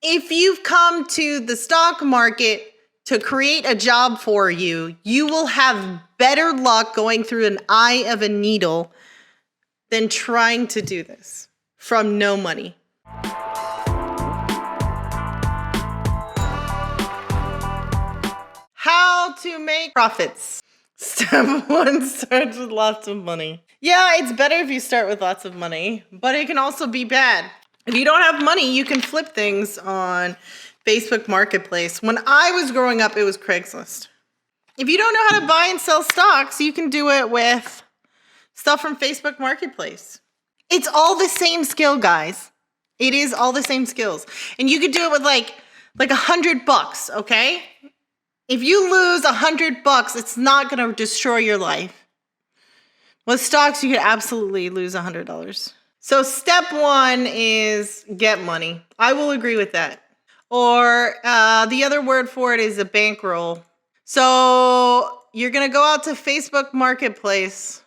If you've come to the stock market to create a job for you, you will have better luck going through an eye of a needle than trying to do this from no money. How to make profits. Step 1, start with lots of money. Yeah, it's better if you start with lots of money, but it can also be bad. If you don't have money, you can flip things on Facebook Marketplace. When I was growing up, it was Craigslist. If you don't know how to buy and sell stocks, you can do it with stuff from Facebook Marketplace. It's all the same skill, guys. It is all the same skills. And you could do it with like $100, okay? If you lose $100, it's not going to destroy your life. With stocks, you could absolutely lose $100. So step 1 is get money. I will agree with that. Or the other word for it is a bankroll. So you're going to go out to Facebook Marketplace,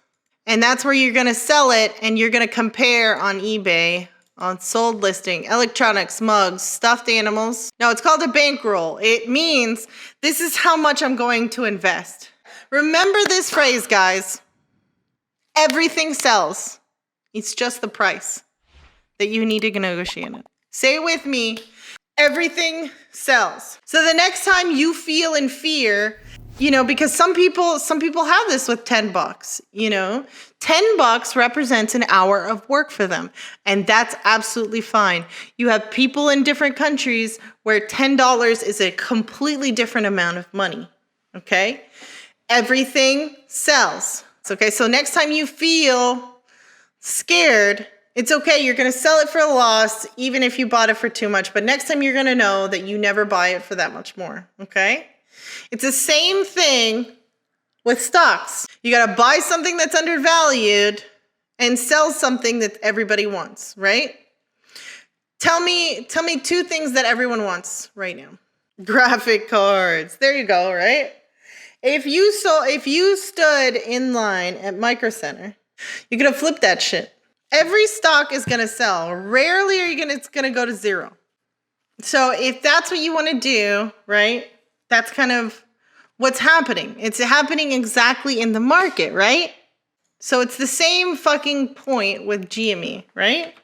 and that's where you're going to sell it, and you're going to compare on eBay, on sold listing, electronics, mugs, stuffed animals. No, it's called a bankroll. It means this is how much I'm going to invest. Remember this phrase, guys. Everything sells. It's just the price that you need to negotiate it. Say it with me. Everything sells. So the next time you feel in fear, because some people have this with $10, $10 represents an hour of work for them. And that's absolutely fine. You have people in different countries where $10 is a completely different amount of money. Okay? Everything sells. It's okay. So next time you feel scared, it's okay. You're going to sell it for a loss, even if you bought it for too much. But next time you're going to know that you never buy it for that much more. Okay? It's the same thing with stocks. You got to buy something that's undervalued and sell something that everybody wants, right? Tell me 2 things that everyone wants right now. Graphic cards. There you go, right? If you stood in line at Micro Center, you're going to flip that shit. Every stock is going to sell. Rarely it's going to go to zero. So if that's what you want to do, right? That's kind of what's happening. It's happening exactly in the market, right? So it's the same fucking point with GME, right?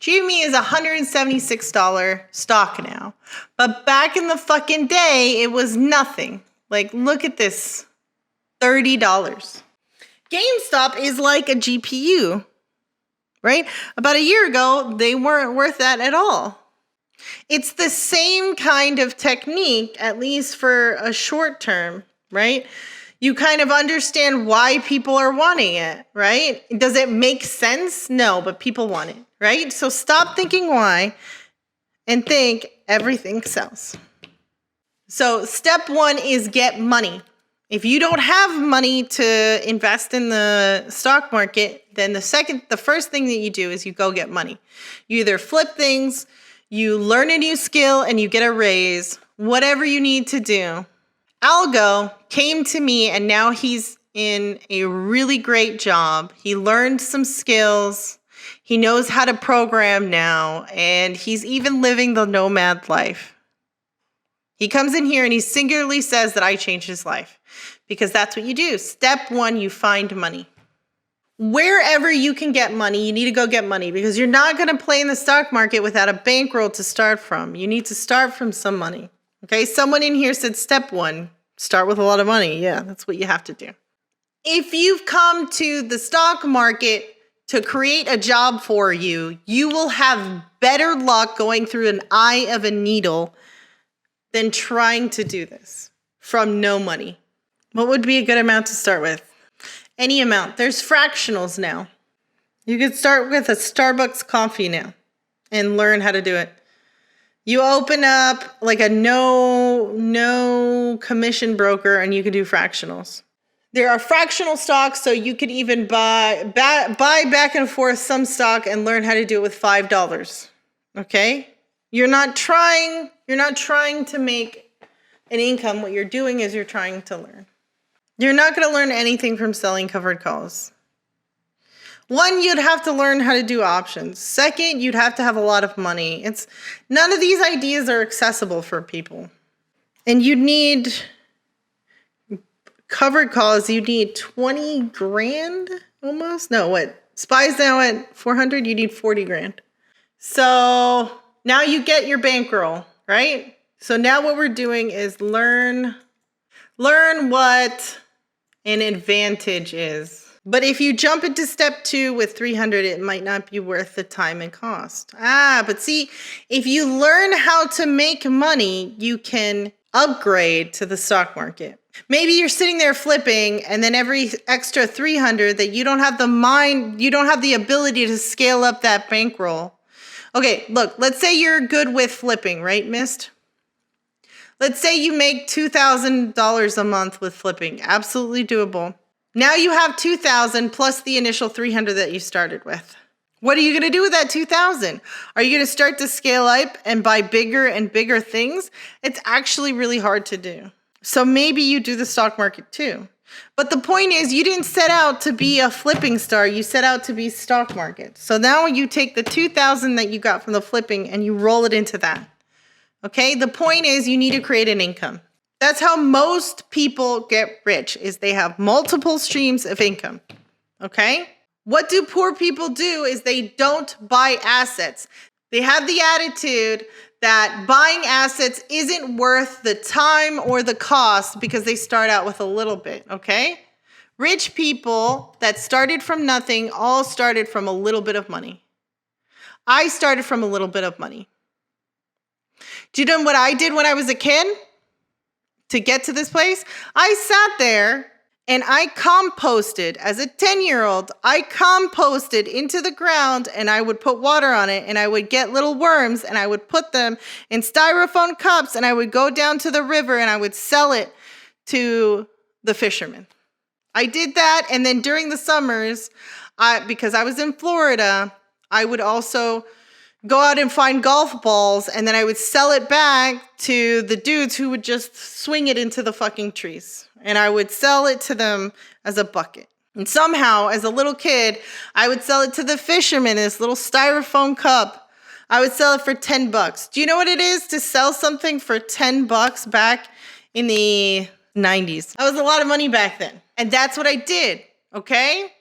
GME is a $176 stock now. But back in the fucking day, it was nothing. Like, look at this. $30. Gamestop is like a GPU, right? About a year ago, they weren't worth that at all. It's the same kind of technique, at least for a short term, right? You kind of understand why people are wanting it, right? Does it make sense? No, but people want it, right? So stop thinking why and think everything sells. So step 1 is get money. If you don't have money to invest in the stock market, then the first thing that you do is you go get money. You either flip things, you learn a new skill, and you get a raise, whatever you need to do. Algo came to me, and now he's in a really great job. He learned some skills. He knows how to program now, and he's even living the nomad life. He comes in here and he singularly says that I changed his life, because that's what you do. Step 1, you find money. Wherever you can get money, you need to go get money, because you're not going to play in the stock market without a bankroll to start from. You need to start from some money. Okay, someone in here said step 1, start with a lot of money. Yeah, that's what you have to do. If you've come to the stock market to create a job for you, you will have better luck going through an eye of a needle than trying to do this from no money. What would be a good amount to start with? Any amount. There's fractionals now. You could start with a Starbucks coffee now and learn how to do it. You open up like a no commission broker and you can do fractionals. There are fractional stocks, so you could even buy back and forth some stock and learn how to do it with $5. Okay? You're not trying to make an income. What you're doing is you're trying to learn. You're not going to learn anything from selling covered calls. One, you'd have to learn how to do options. Second, you'd have to have a lot of money. None of these ideas are accessible for people. And you'd need covered calls. You need 20 grand almost. No, what? SPY's now at 400. You need 40 grand. So now you get your bankroll, right? So now what we're doing is learn what an advantage is. But if you jump into step 2 with 300, it might not be worth the time and cost. But see, if you learn how to make money, you can upgrade to the stock market. Maybe you're sitting there flipping, and then every extra 300 that you don't have the ability to scale up that bankroll. Okay, look, let's say you're good with flipping, right, Mist? Let's say you make $2,000 a month with flipping. Absolutely doable. Now you have 2,000 plus the initial 300 that you started with. What are you going to do with that 2,000? Are you going to start to scale up and buy bigger and bigger things? It's actually really hard to do. So maybe you do the stock market too. But the point is, you didn't set out to be a flipping star. You set out to be stock market. So now you take the 2,000 that you got from the flipping and you roll it into that. Okay? The point is, you need to create an income. That's how most people get rich, is they have multiple streams of income. Okay? What do poor people do is they don't buy assets. They have the attitude that buying assets isn't worth the time or the cost because they start out with a little bit, okay? Rich people that started from nothing all started from a little bit of money. I started from a little bit of money. Do you know what I did when I was a kid to get to this place? I sat there and I composted. As a 10-year-old, I composted into the ground and I would put water on it and I would get little worms and I would put them in styrofoam cups and I would go down to the river and I would sell it to the fishermen. I did that, and then during the summers, because I was in Florida, I would also go out and find golf balls and then I would sell it back to the dudes who would just swing it into the fucking trees. And I would sell it to them as a bucket. And somehow, as a little kid, I would sell it to the fishermen in this little styrofoam cup. I would sell it for $10. Do you know what it is to sell something for $10 back in the 90s? That was a lot of money back then. And that's what I did, okay?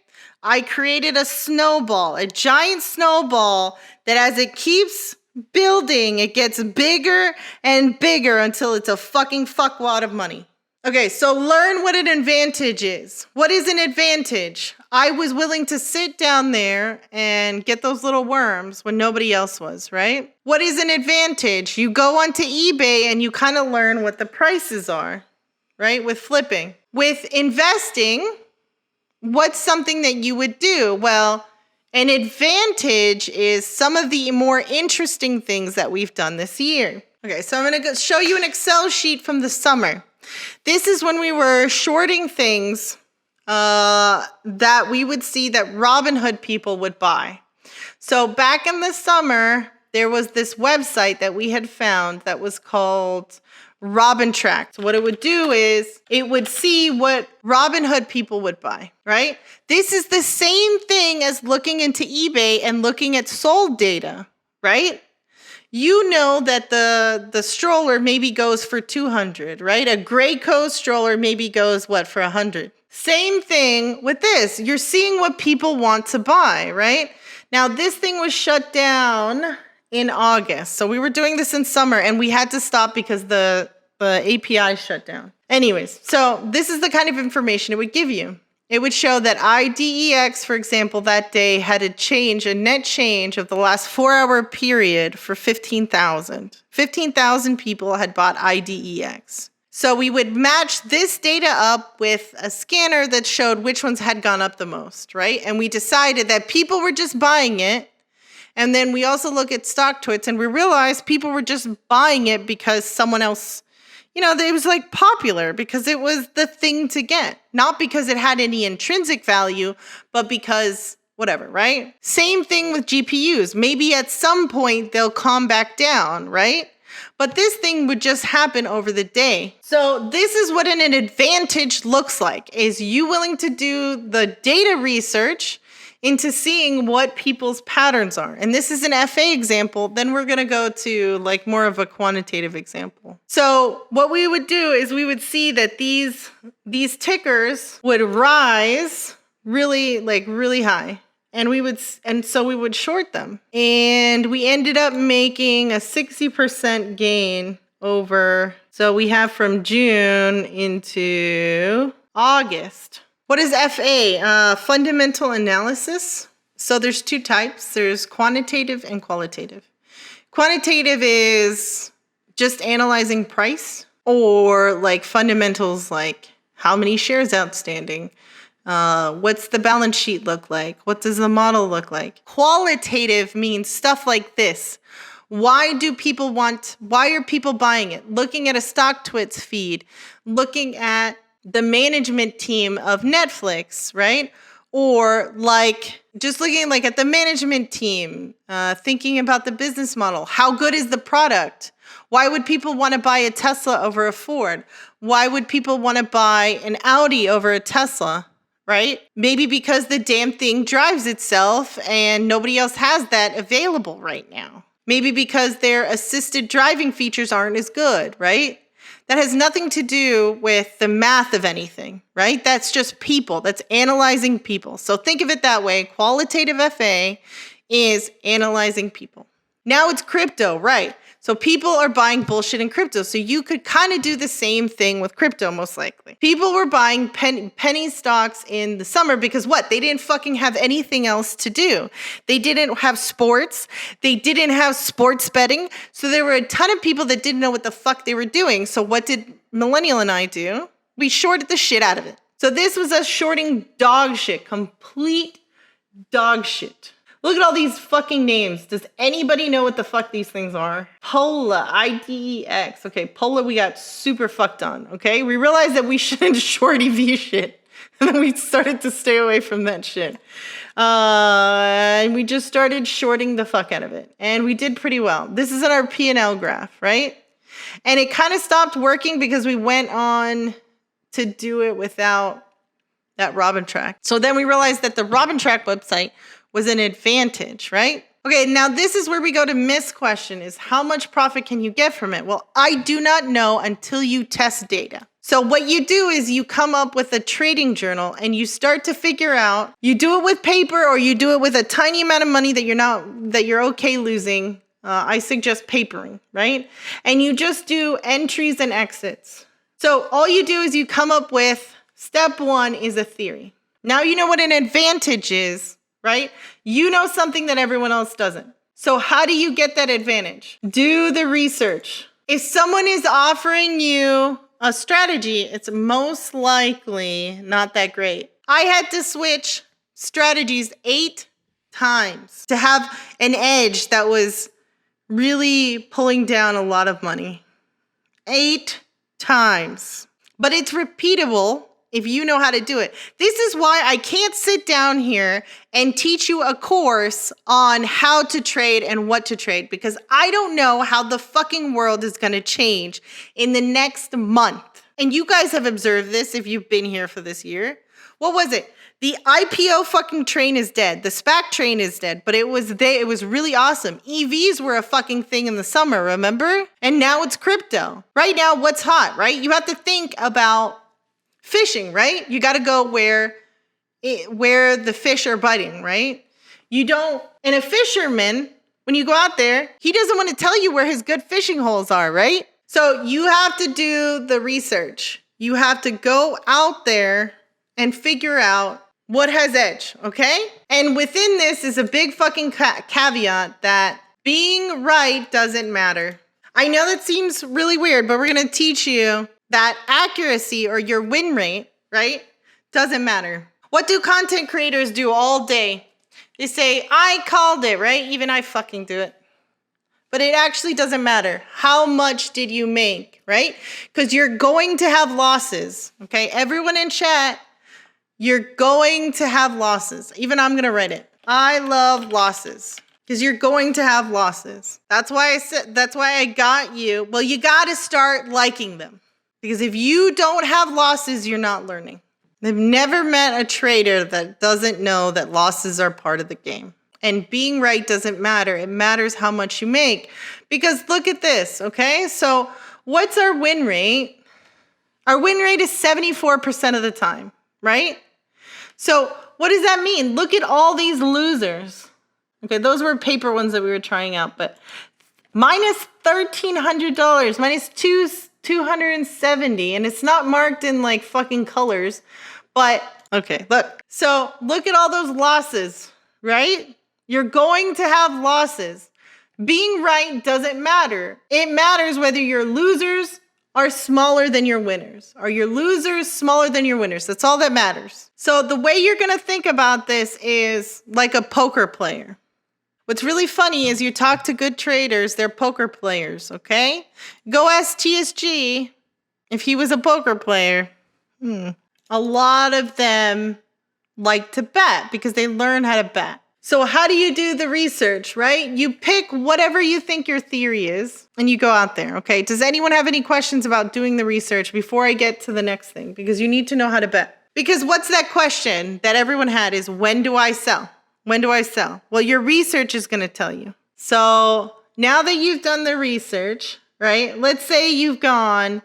I created a snowball, a giant snowball that as it keeps building, it gets bigger and bigger until it's a fucking fuckwad of money. Okay, so learn what an advantage is. What is an advantage? I was willing to sit down there and get those little worms when nobody else was, right? What is an advantage? You go onto eBay and you kind of learn what the prices are, right? With flipping. With investing, what's something that you would do? Well, an advantage is some of the more interesting things that we've done this year. Okay, so I'm going to show you an Excel sheet from the summer. This is when we were shorting things that we would see that Robinhood people would buy. So back in the summer, there was this website that we had found that was called Robintrack. So what it would do is it would see what Robinhood people would buy, right? This is the same thing as looking into eBay and looking at sold data, right? You know that the stroller maybe goes for 200, right? A Graco stroller maybe goes, for 100? Same thing with this. You're seeing what people want to buy, right? Now, this thing was shut down in August. So we were doing this in summer and we had to stop because the API shut down. Anyways, so this is the kind of information it would give you. It would show that IDEX, for example, that day had a net change of the last 4-hour period for 15,000. 15,000 people had bought IDEX. So we would match this data up with a scanner that showed which ones had gone up the most, right? And we decided that people were just buying it. And then we also look at stock twits and we realized people were just buying it because someone else, it was like popular because it was the thing to get. Not because it had any intrinsic value, but because whatever, right? Same thing with GPUs. Maybe at some point they'll calm back down, right? But this thing would just happen over the day. So this is what an advantage looks like. Is you willing to do the data research into seeing what people's patterns are. And this is an FA example. Then we're going to go to like more of a quantitative example. So what we would do is we would see that these tickers would rise really high. And so we would short them. And we ended up making a 60% gain over, so we have from June into August. What is FA? Fundamental analysis. So there's two types. There's quantitative and qualitative. Quantitative is just analyzing price, or like fundamentals like how many shares outstanding, what's the balance sheet look like, what does the model look like. Qualitative means stuff like this. Why are people buying it? Looking at a StockTwits feed, looking at the management team of Netflix, right? Or like just looking like at the management team, thinking about the business model. How good is the product? Why would people want to buy a Tesla over a Ford? Why would people want to buy an Audi over a Tesla, right? Maybe because the damn thing drives itself and nobody else has that available right now. Maybe because their assisted driving features aren't as good, right? That has nothing to do with the math of anything, right? That's just people. That's analyzing people. So think of it that way. Qualitative FA is analyzing people. Now it's crypto, right? So people are buying bullshit in crypto. So you could kind of do the same thing with crypto, most likely. People were buying penny stocks in the summer because what? They didn't fucking have anything else to do. They didn't have sports. They didn't have sports betting. So there were a ton of people that didn't know what the fuck they were doing. So what did Millennial and I do? We shorted the shit out of it. So this was us shorting dog shit, complete dog shit. Look at all these fucking names. Does anybody know what the fuck these things are? Pola, IDEX. Okay, Pola we got super fucked on, okay? We realized that we shouldn't short EV shit. And then we started to stay away from that shit. And we just started shorting the fuck out of it. And we did pretty well. This is in our P&L graph, right? And it kind of stopped working because we went on to do it without that Robintrack. So then we realized that the Robintrack website was an advantage, right? Okay, now this is where we go to Miss question is how much profit can you get from it? Well, I do not know until you test data. So what you do is you come up with a trading journal and you start to figure out, you do it with paper or you do it with a tiny amount of money that you're okay losing. I suggest papering, right? And you just do entries and exits. So all you do is you come up with step one is a theory. Now you know what an advantage is, right? You know something that everyone else doesn't. So how do you get that advantage? Do the research. If someone is offering you a strategy, it's most likely not that great. I had to switch strategies 8 times to have an edge that was really pulling down a lot of money. 8 times. But it's repeatable if you know how to do it. This is why I can't sit down here and teach you a course on how to trade and what to trade, because I don't know how the fucking world is going to change in the next month. And you guys have observed this if you've been here for this year. What was it? The IPO fucking train is dead. The SPAC train is dead, but it was really awesome. EVs were a fucking thing in the summer, remember? And now it's crypto. Right now, what's hot, right? You have to think about fishing, right? You got to go where the fish are biting, right? And a fisherman, when you go out there, he doesn't want to tell you where his good fishing holes are, right? So you have to do the research. You have to go out there and figure out what has edge, okay? And within this is a big fucking caveat that being right doesn't matter. I know that seems really weird, but we're going to teach you that accuracy or your win rate, right, doesn't matter. What do content creators do all day? They say, I called it, right? Even I fucking do it. But it actually doesn't matter. How much did you make, right? Because you're going to have losses, okay? Everyone in chat, you're going to have losses. Even I'm going to write it. I love losses because you're going to have losses. That's why I got you. Well, you got to start liking them. Because if you don't have losses, you're not learning. They've never met a trader that doesn't know that losses are part of the game. And being right doesn't matter. It matters how much you make. Because look at this, okay? So what's our win rate? Our win rate is 74% of the time, right? So what does that mean? Look at all these losers. Okay, those were paper ones that we were trying out, but minus $1,300, minus 270, and it's not marked in like fucking colors, but okay, look. So look at all those losses, right? You're going to have losses. Being right doesn't matter. It matters whether your losers are smaller than your winners. Are your losers smaller than your winners? That's all that matters. So the way you're going to think about this is like a poker player. What's really funny is you talk to good traders, they're poker players, okay? Go ask TSG if he was a poker player. A lot of them like to bet because they learn how to bet. So how do you do the research, right? You pick whatever you think your theory is and you go out there, okay? Does anyone have any questions about doing the research before I get to the next thing? Because you need to know how to bet. Because what's that question that everyone had is, when do I sell? When do I sell? Well, your research is going to tell you. So now that you've done the research, right? Let's say you've gone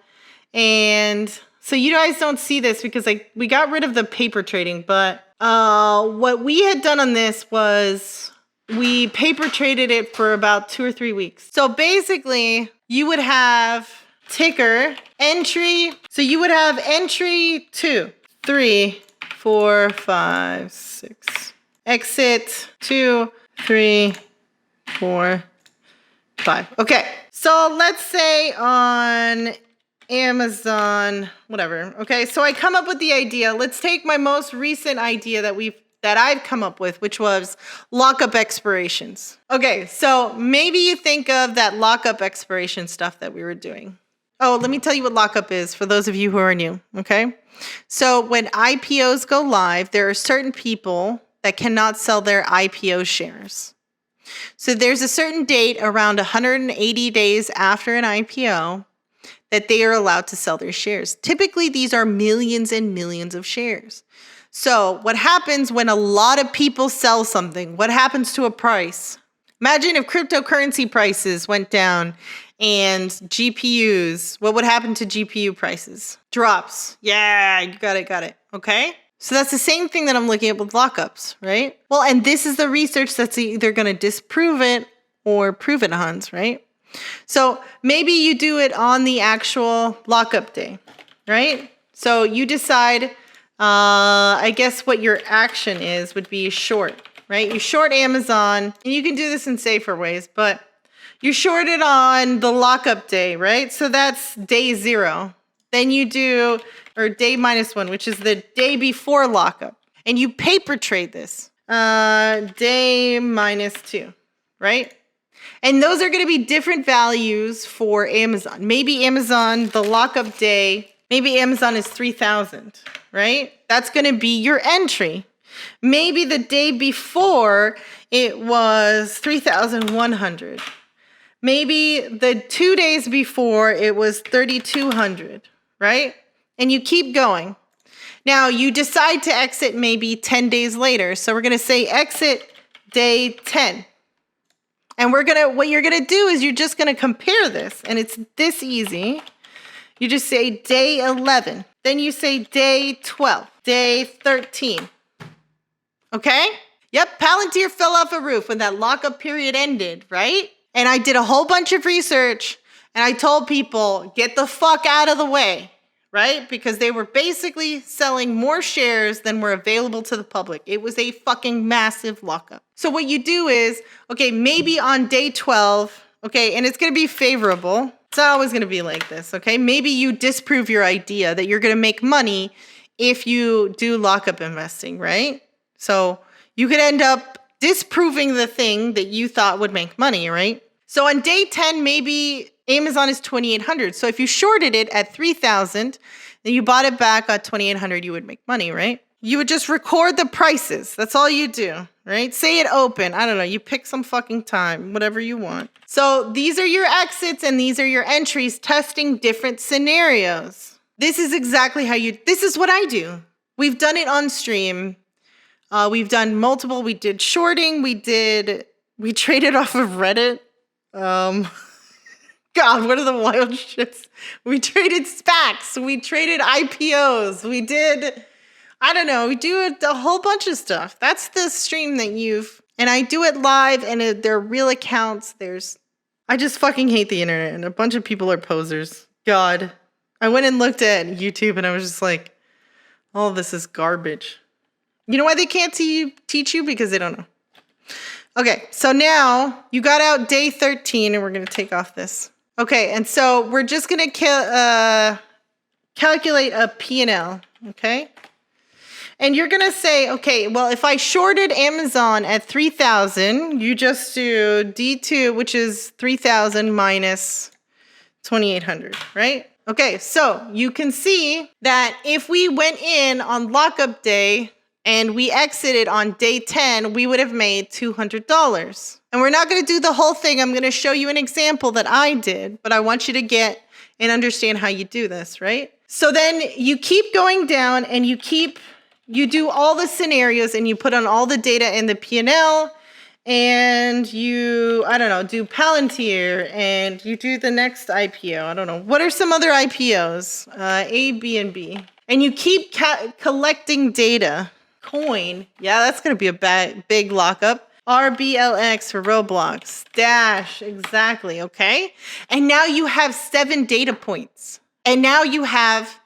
and so you guys don't see this because we got rid of the paper trading, but what we had done on this was we paper traded it for about 2 or 3 weeks. So basically you would have ticker entry. So you would have entry 2, 3, 4, 5, 6. Exit 2, 3, 4, 5. Okay. So let's say on Amazon, whatever. Okay. So I come up with the idea. Let's take my most recent idea that I've come up with, which was lockup expirations. Okay. So maybe you think of that lockup expiration stuff that we were doing. Oh, let me tell you what lockup is for those of you who are new. Okay. So when IPOs go live, there are certain people that cannot sell their IPO shares. So there's a certain date around 180 days after an IPO that they are allowed to sell their shares. Typically, these are millions and millions of shares. So what happens when a lot of people sell something? What happens to a price? Imagine if cryptocurrency prices went down and GPUs, what would happen to GPU prices? Drops. Yeah, you got it. Okay. So that's the same thing that I'm looking at with lockups, right? Well, and this is the research that's either going to disprove it or prove it, Hans, right? So maybe you do it on the actual lockup day, right? So you decide, I guess what your action is would be short, right? You short Amazon, and you can do this in safer ways, but you short it on the lockup day, right? So that's day 0. Then you do, or day -1, which is the day before lockup. And you paper trade this, day -2, right? And those are going to be different values for Amazon. Maybe Amazon, the lockup day, maybe Amazon is 3,000, right? That's going to be your entry. Maybe the day before it was 3,100. Maybe the 2 days before it was 3,200, right? And you keep going. Now you decide to exit maybe 10 days later. So we're going to say exit day 10. And what you're going to do is you're just going to compare this, and it's this easy. You just say day 11. Then you say day 12, day 13. Okay? Yep, Palantir fell off a roof when that lockup period ended, right? And I did a whole bunch of research, and I told people, get the fuck out of the way, right? Because they were basically selling more shares than were available to the public. It was a fucking massive lockup. So what you do is, okay, maybe on day 12, okay, and it's going to be favorable. It's not always going to be like this, okay? Maybe you disprove your idea that you're going to make money if you do lockup investing, right? So you could end up disproving the thing that you thought would make money, right? So on day 10, maybe Amazon is 2,800. So if you shorted it at 3,000, then you bought it back at 2,800, you would make money, right? You would just record the prices. That's all you do, right? Say it open. I don't know. You pick some fucking time, whatever you want. So these are your exits and these are your entries testing different scenarios. This is exactly this is what I do. We've done it on stream. We've done multiple. We did shorting. We traded off of Reddit. God, what are the wild shits? We traded SPACs. We traded IPOs. We did, I don't know, we do a whole bunch of stuff. That's the stream that and I do it live, and they're real accounts. I just fucking hate the internet, and a bunch of people are posers. God. I went and looked at YouTube, and I was just like, oh, this is garbage. You know why they can't teach you? Because they don't know. Okay, so now you got out day 13, and we're going to take off this. Okay, and so we're just going to calculate a P&L, okay? And you're going to say, okay, well, if I shorted Amazon at 3,000, you just do D2, which is 3,000 minus 2,800, right? Okay, so you can see that if we went in on lockup day and we exited on day 10, we would have made $200. And we're not going to do the whole thing. I'm going to show you an example that I did, but I want you to get and understand how you do this, right? So then you keep going down and you do all the scenarios and you put on all the data in the P&L, and you, I don't know, do Palantir, and you do the next IPO. I don't know. What are some other IPOs? A, B, and B. And you keep collecting data. Coin. Yeah, that's going to be a big lockup. RBLX for Roblox. Dash. Exactly. Okay. And now you have 7 data points. And now you have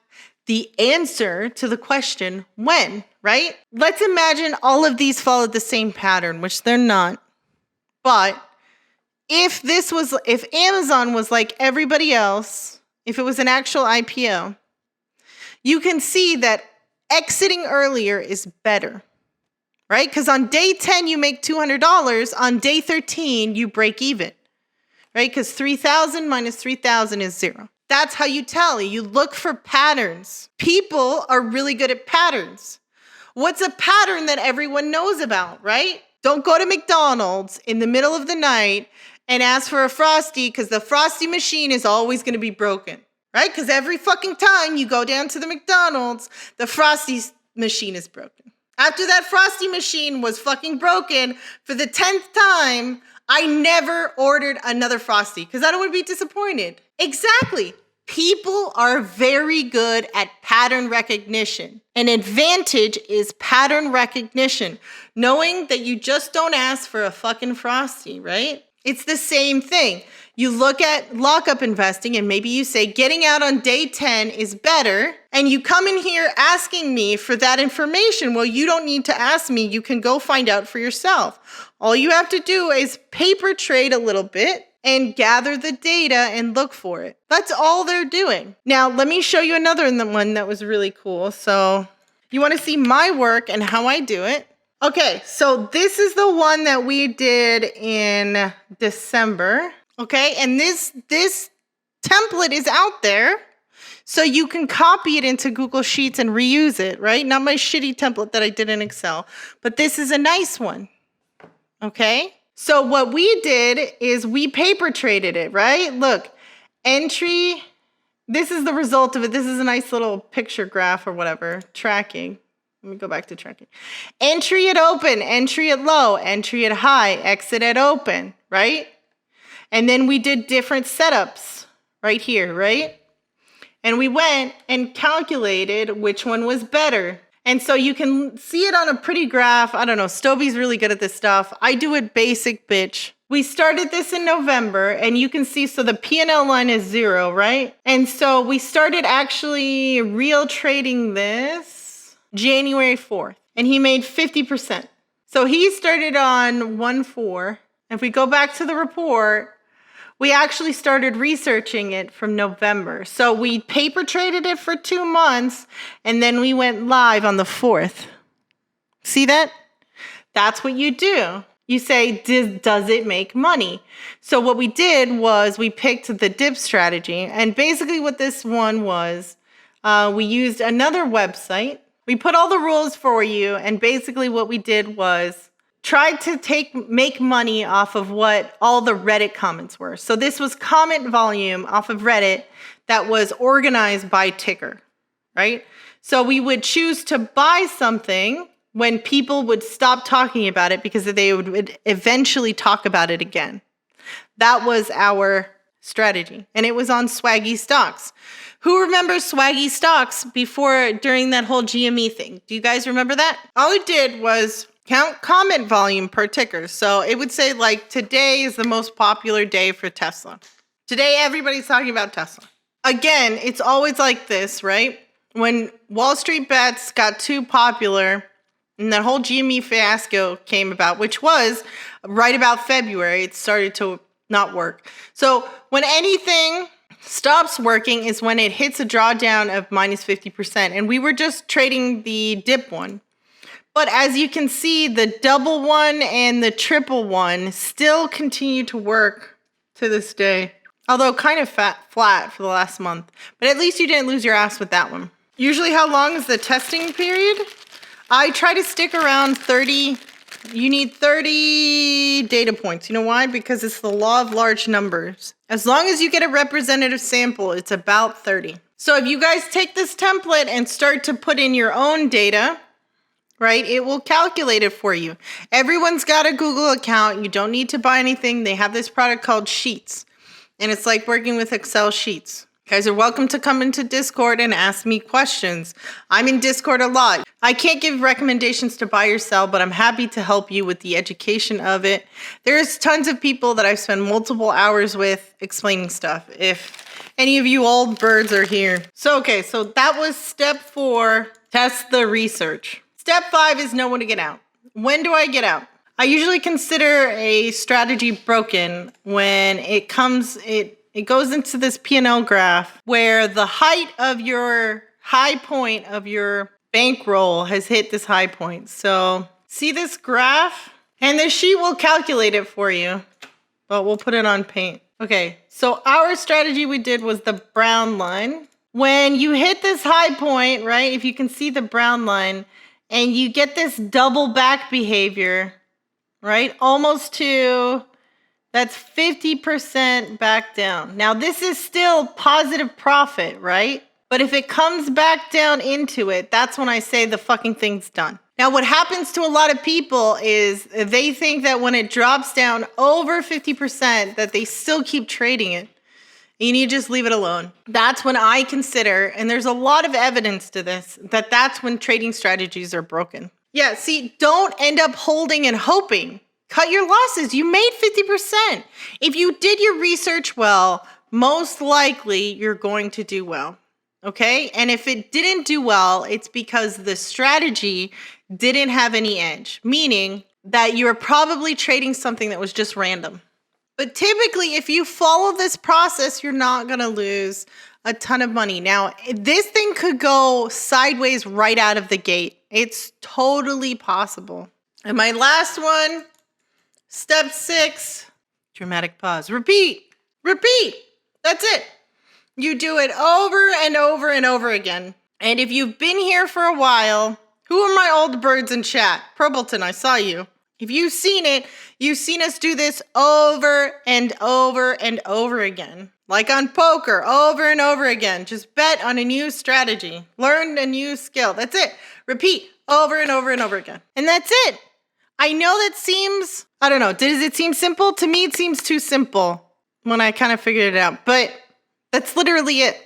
the answer to the question, when, right? Let's imagine all of these followed the same pattern, which they're not. But if Amazon was like everybody else, if it was an actual IPO, you can see that exiting earlier is better, right? Because on day 10, you make $200. On day 13, you break even, right? Because 3,000 minus 3,000 is 0. That's how you tell. You look for patterns. People are really good at patterns. What's a pattern that everyone knows about, right? Don't go to McDonald's in the middle of the night and ask for a Frosty, because the Frosty machine is always going to be broken, right? Because every fucking time you go down to the McDonald's, the Frosty machine is broken. After that Frosty machine was fucking broken for the 10th time, I never ordered another Frosty because I don't want to be disappointed. Exactly. People are very good at pattern recognition. An advantage is pattern recognition. Knowing that you just don't ask for a fucking Frosty, right? It's the same thing. You look at lockup investing and maybe you say getting out on day 10 is better. And you come in here asking me for that information. Well, you don't need to ask me. You can go find out for yourself. All you have to do is paper trade a little bit and gather the data and look for it. That's all they're doing. Now, let me show you another one that was really cool. So you want to see my work and how I do it. Okay, so this is the one that we did in December. Okay, and this template is out there, so you can copy it into Google Sheets and reuse it, right? Not my shitty template that I did in Excel, but this is a nice one. Okay, so what we did is we paper traded it, right? Look, entry, this is the result of it. This is a nice little picture graph or whatever, tracking. Let me go back to tracking. Entry at open, entry at low, entry at high, exit at open, right? And then we did different setups right here, right? And we went and calculated which one was better. And so you can see it on a pretty graph. I don't know, Stovey's really good at this stuff. I do it basic, bitch. We started this in November, and you can see, so the P&L line is 0, right? And so we started actually real trading this January 4th, and he made 50%. So he started on 1/4. If we go back to the report, we actually started researching it from November. So we paper traded it for 2 months, and then we went live on the 4th. See that? That's what you do. You say, does it make money? So what we did was we picked the dip strategy. And basically what this one was, we used another website. We put all the rules for you. And basically what we did was tried to make money off of what all the Reddit comments were. So this was comment volume off of Reddit that was organized by ticker, right? So we would choose to buy something when people would stop talking about it because they would eventually talk about it again. That was our strategy. And it was on swaggy stocks. Who remembers swaggy stocks during that whole GME thing? Do you guys remember that? All it did was count comment volume per ticker. So it would say like today is the most popular day for Tesla. Today, everybody's talking about Tesla. Again, it's always like this, right? When Wall Street bets got too popular and that whole GME fiasco came about, which was right about February, it started to not work. So when anything stops working is when it hits a drawdown of minus 50%. And we were just trading the dip one. But as you can see, the double one and the triple one still continue to work to this day. Although kind of flat for the last month. But at least you didn't lose your ass with that one. Usually how long is the testing period? I try to stick around 30. You need 30 data points. You know why? Because it's the law of large numbers. As long as you get a representative sample, it's about 30. So if you guys take this template and start to put in your own data, right, it will calculate it for you. Everyone's got a Google account. You don't need to buy anything. They have this product called Sheets. And it's like working with Excel sheets. You guys are welcome to come into Discord and ask me questions. I'm in Discord a lot. I can't give recommendations to buy or sell, but I'm happy to help you with the education of it. There's tons of people that I've spent multiple hours with explaining stuff, if any of you old birds are here. So that was step 4, test the research. Step 5 is know when to get out. When do I get out? I usually consider a strategy broken when it goes into this P&L graph where the height of your high point of your bankroll has hit this high point. So see this graph? And the sheet will calculate it for you, but we'll put it on paint. Okay, so our strategy we did was the brown line. When you hit this high point, right, if you can see the brown line, and you get this double back behavior, right? Almost to, that's 50% back down. Now this is still positive profit, right? But if it comes back down into it, that's when I say the fucking thing's done. Now what happens to a lot of people is they think that when it drops down over 50%, that they still keep trading it. You need to just leave it alone. That's when I consider, and there's a lot of evidence to this, that's when trading strategies are broken. Yeah, see, don't end up holding and hoping. Cut your losses. You made 50%. If you did your research well, most likely you're going to do well. Okay? And if it didn't do well, it's because the strategy didn't have any edge, meaning that you're probably trading something that was just random. But typically, if you follow this process, you're not going to lose a ton of money. Now, this thing could go sideways right out of the gate. It's totally possible. And my last one, step 6, dramatic pause. Repeat. That's it. You do it over and over and over again. And if you've been here for a while, who are my old birds in chat? Probleton, I saw you. If you've seen it, you've seen us do this over and over and over again. Like on poker, over and over again. Just bet on a new strategy. Learn a new skill. That's it. Repeat over and over and over again. And that's it. I know that seems, I don't know, does it seem simple? To me, it seems too simple when I kind of figured it out. But that's literally it.